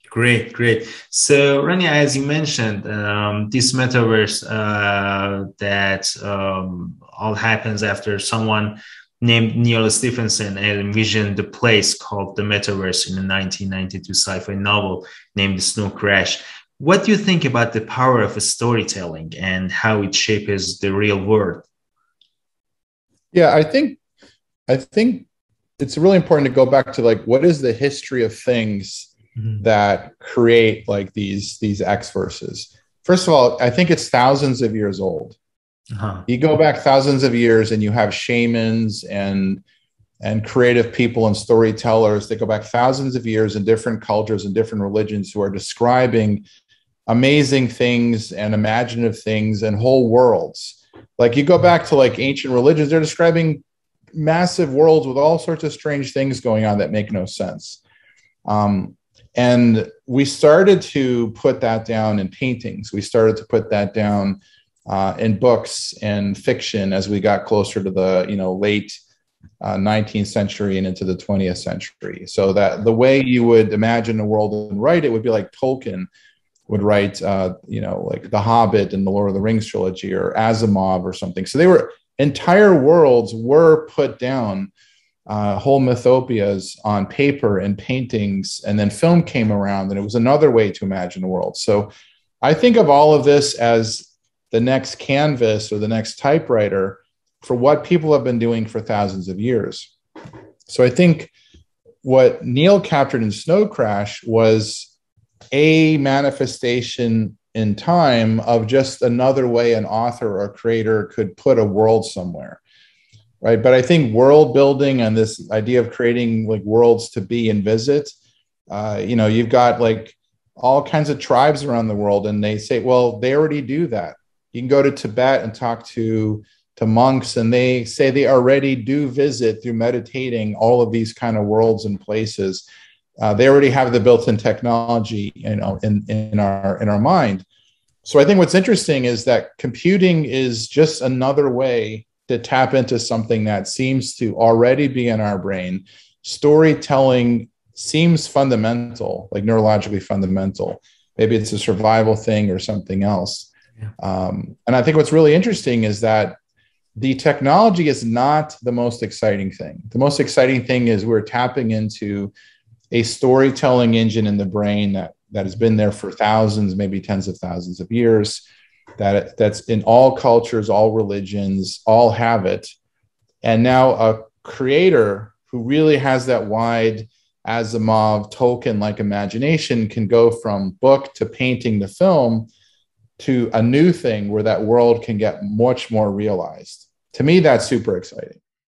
Great, great. So, Rania, as you mentioned, this metaverse that all happens after someone named Neil Stephenson envisioned the place called the metaverse in a 1992 sci-fi novel named The Snow Crash. What do you think about the power of storytelling and how it shapes the real world? Yeah, I think it's really important to go back to like what is the history of things that create like these X verses. First of all, I think it's thousands of years old. You go back thousands of years and you have shamans and creative people and storytellers that go back thousands of years in different cultures and different religions who are describing amazing things and imaginative things and whole worlds. Like you go back to like ancient religions, they're describing massive worlds with all sorts of strange things going on that make no sense. And we started to put that down in paintings. We started to put that down in books and fiction as we got closer to the late 19th century and into the 20th century. So that the way you would imagine a world and write it would be like Tolkien would write, like The Hobbit and the Lord of the Rings trilogy, or Asimov or something. So they were entire worlds were put down, whole mythopias on paper and paintings, and then film came around, and it was another way to imagine the world. So I think of all of this as the next canvas or the next typewriter for what people have been doing for thousands of years. So I think what Neil captured in Snow Crash was a manifestation in time of just another way an author or creator could put a world somewhere, right? But I think world building and this idea of creating like worlds to be and visit, you've got like all kinds of tribes around the world, and they say, well, they already do that. You can go to Tibet and talk to monks, and they say they already do visit through meditating all of these kind of worlds and places. They already have the built-in technology, in our mind. So I think what's interesting is that computing is just another way to tap into something that seems to already be in our brain. Storytelling seems fundamental, like neurologically fundamental. Maybe it's a survival thing or something else. Yeah. And I think what's really interesting is that the technology is not the most exciting thing. The most exciting thing is we're tapping into a storytelling engine in the brain that has been there for thousands, maybe tens of thousands of years, that's in all cultures, all religions, all have it. And now a creator who really has that wide Asimov, Tolkien-like imagination can go from book to painting to film to a new thing where that world can get much more realized. To me, that's super exciting.